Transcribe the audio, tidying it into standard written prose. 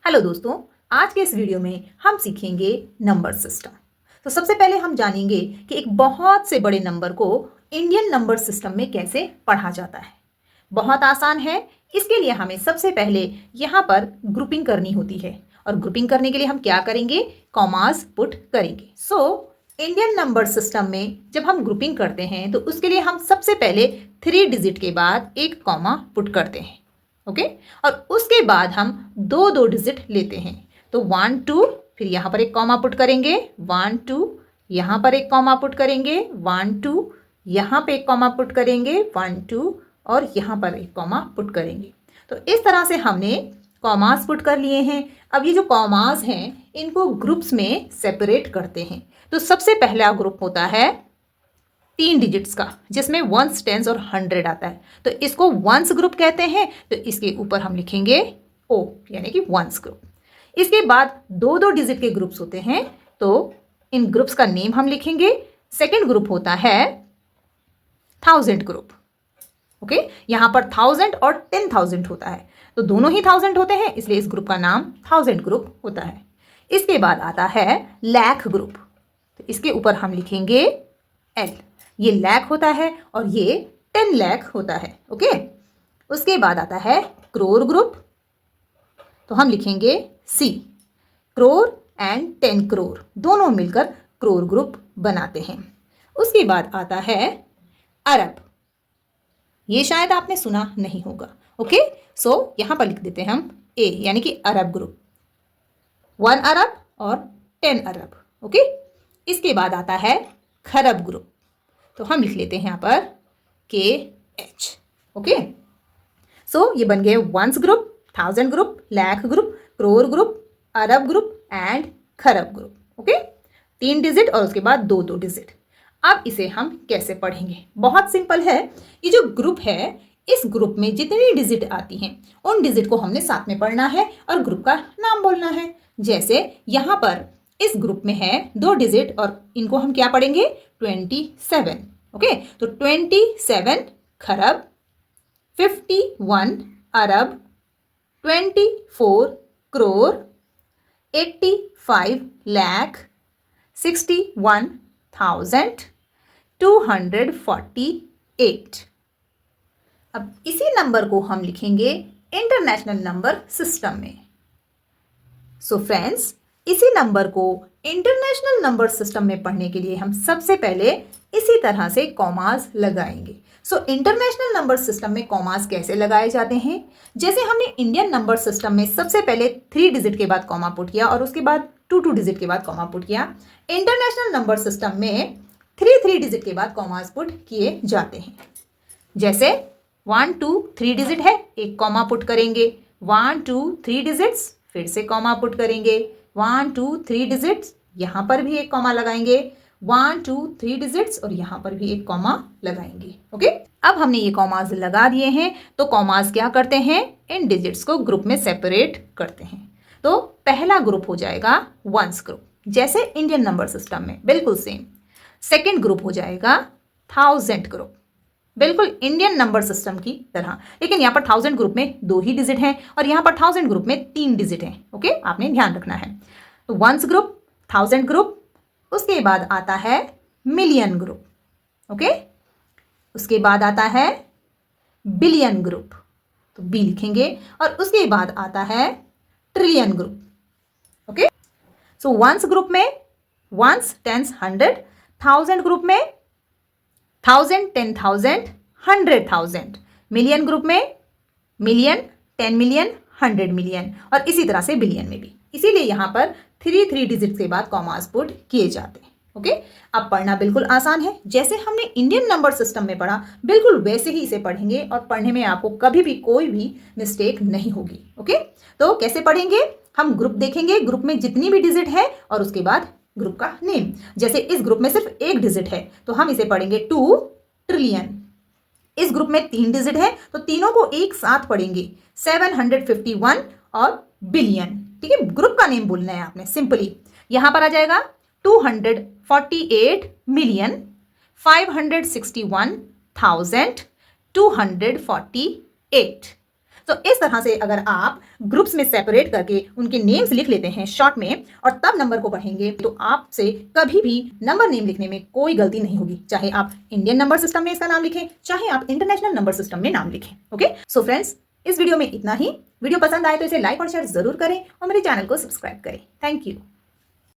Hello दोस्तों, आज के इस वीडियो में हम सीखेंगे नंबर सिस्टम। तो सबसे पहले हम जानेंगे कि एक बहुत से बड़े नंबर को इंडियन नंबर सिस्टम में कैसे पढ़ा जाता है। बहुत आसान है। इसके लिए हमें सबसे पहले यहाँ पर ग्रुपिंग करनी होती है और ग्रुपिंग करने के लिए हम क्या करेंगे, कॉमास पुट करेंगे। इंडियन नंबर सिस्टम में जब हम ग्रुपिंग करते हैं तो उसके लिए हम सबसे पहले 3 डिजिट के बाद एक कॉमा पुट करते हैं। ओके और उसके बाद हम दो दो डिजिट लेते हैं। तो 1 2, फिर यहाँ पर एक कॉमा पुट करेंगे, 1 2, यहाँ पर एक कॉमा पुट करेंगे, 1 2, यहाँ पे एक कॉमा पुट करेंगे, 1 2, और यहाँ पर एक कॉमा पुट करेंगे। तो इस तरह से हमने कॉमास पुट कर लिए हैं। अब ये जो कॉमास हैं इनको ग्रुप्स में सेपरेट करते हैं। तो सबसे पहला ग्रुप होता है 3 डिजिट्स का, जिसमें वंस, टेंस और 100 आता है। तो इसको वंस ग्रुप कहते हैं। तो इसके ऊपर हम लिखेंगे ओ, यानी कि वंस ग्रुप। इसके बाद दो दो डिजिट के ग्रुप्स होते हैं, तो इन ग्रुप्स का नेम हम लिखेंगे। सेकेंड ग्रुप होता है 1000 ग्रुप। ओके, यहां पर 1000 और 10,000 होता है, तो दोनों ही 1000 होते हैं, इसलिए इस ग्रुप का नाम 1000 ग्रुप होता है। इसके बाद आता है लाख ग्रुप। तो इसके ऊपर हम लिखेंगे एल, ये लाख होता है और ये 10 लाख होता है। ओके, उसके बाद आता है करोड़ ग्रुप। तो हम लिखेंगे सी, करोड़ एंड 10 करोड़ दोनों मिलकर करोड़ ग्रुप बनाते हैं। उसके बाद आता है अरब। ये शायद आपने सुना नहीं होगा। ओके, सो यहां पर लिख देते हैं हम ए, यानी कि अरब ग्रुप, 1 अरब और 10 अरब। ओके, इसके बाद आता है खरब ग्रुप। तो हम लिख लेते हैं यहाँ पर के एच। ओके, सो ये बन गए ones group, 1000 group, lakh group, crore group, अरब ग्रुप एंड खरब ग्रुप। ओके, 3 डिजिट और उसके बाद दो दो डिजिट। अब इसे हम कैसे पढ़ेंगे, बहुत सिंपल है। ये जो ग्रुप है, इस ग्रुप में जितनी डिजिट आती हैं उन डिजिट को हमने साथ में पढ़ना है और ग्रुप का नाम बोलना है। जैसे यहाँ पर इस ग्रुप में है 2 डिजिट और इनको हम क्या पढ़ेंगे, 27। ओके, तो 27 खरब, 51 अरब, 24 करोड़, 85 लाख, 61,248। अब इसी नंबर को हम लिखेंगे इंटरनेशनल नंबर सिस्टम में। सो फ्रेंड्स, इसी नंबर को इंटरनेशनल नंबर सिस्टम में पढ़ने के लिए हम सबसे पहले इसी तरह से कॉमास लगाएंगे। इंटरनेशनल नंबर सिस्टम में कॉमास कैसे लगाए जाते हैं, जैसे हमने इंडियन नंबर सिस्टम में सबसे पहले 3 डिजिट के बाद कॉमा पुट किया और उसके बाद 2 डिजिट के बाद कॉमा पुट किया। इंटरनेशनल नंबर सिस्टम में 3 डिजिट के बाद कॉमास पुट किए जाते हैं। जैसे 1 2 3 डिजिट है, एक कॉमा पुट करेंगे, 1 2 3 डिजिट्स, फिर से कॉमा पुट करेंगे, 1 2 3 डिजिट्स, यहाँ पर भी एक कॉमा लगाएंगे, 1 2 3 डिजिट्स और यहाँ पर भी एक कॉमा लगाएंगे। ओके, अब हमने ये कॉमास लगा दिए हैं, तो कॉमास क्या करते हैं, इन डिजिट्स को ग्रुप में सेपरेट करते हैं। तो पहला ग्रुप हो जाएगा वंस ग्रुप, जैसे इंडियन नंबर सिस्टम में बिल्कुल सेम। सेकेंड ग्रुप हो जाएगा 1000 ग्रुप, बिल्कुल इंडियन नंबर सिस्टम की तरह, लेकिन यहाँ पर 1000 ग्रुप में 2 ही डिजिट हैं और यहाँ पर 1000 ग्रुप में 3 डिजिट हैं। ओके, आपने ध्यान रखना है। तो वंस ग्रुप, 1000 ग्रुप, उसके बाद आता है मिलियन ग्रुप। ओके, उसके बाद आता है बिलियन ग्रुप, तो बी लिखेंगे, और उसके बाद आता है trillion group. Okay, so ones group में वंस, टेंस, 100, 1000 ग्रुप में 1000, 10,000, 100,000, मिलियन ग्रुप में मिलियन, 10 मिलियन, 100 मिलियन, और इसी तरह से बिलियन में भी। इसीलिए यहाँ पर 3 डिजिट के बाद कॉमास पुट किए जाते हैं। ओके, अब पढ़ना बिल्कुल आसान है, जैसे हमने इंडियन नंबर सिस्टम में पढ़ा बिल्कुल वैसे ही इसे पढ़ेंगे और पढ़ने में आपको कभी भी कोई भी मिस्टेक नहीं होगी। ओके, तो कैसे पढ़ेंगे, हम ग्रुप देखेंगे, ग्रुप में जितनी भी डिजिट है और उसके बाद ग्रुप का नेम। जैसे इस ग्रुप में सिर्फ एक डिजिट है तो हम इसे पढ़ेंगे 2 ट्रिलियन। इस ग्रुप में 3 डिजिट है तो तीनों को एक साथ पढ़ेंगे, 751 और बिलियन। ठीक है, ग्रुप का नेम बोलना है आपने सिंपली। यहां पर आ जाएगा 248 मिलियन 561,248। तो इस तरह से अगर आप ग्रुप्स में सेपरेट करके उनके नेम्स लिख लेते हैं शॉर्ट में और तब नंबर को पढ़ेंगे तो आपसे कभी भी नंबर नेम लिखने में कोई गलती नहीं होगी, चाहे आप इंडियन नंबर सिस्टम में इसका नाम लिखें, चाहे आप इंटरनेशनल नंबर सिस्टम में नाम लिखें। ओके, सो फ्रेंड्स, इस वीडियो में इतना ही। वीडियो पसंद आए तो इसे लाइक और शेयर जरूर करें और मेरे चैनल को सब्सक्राइब करें। Thank you.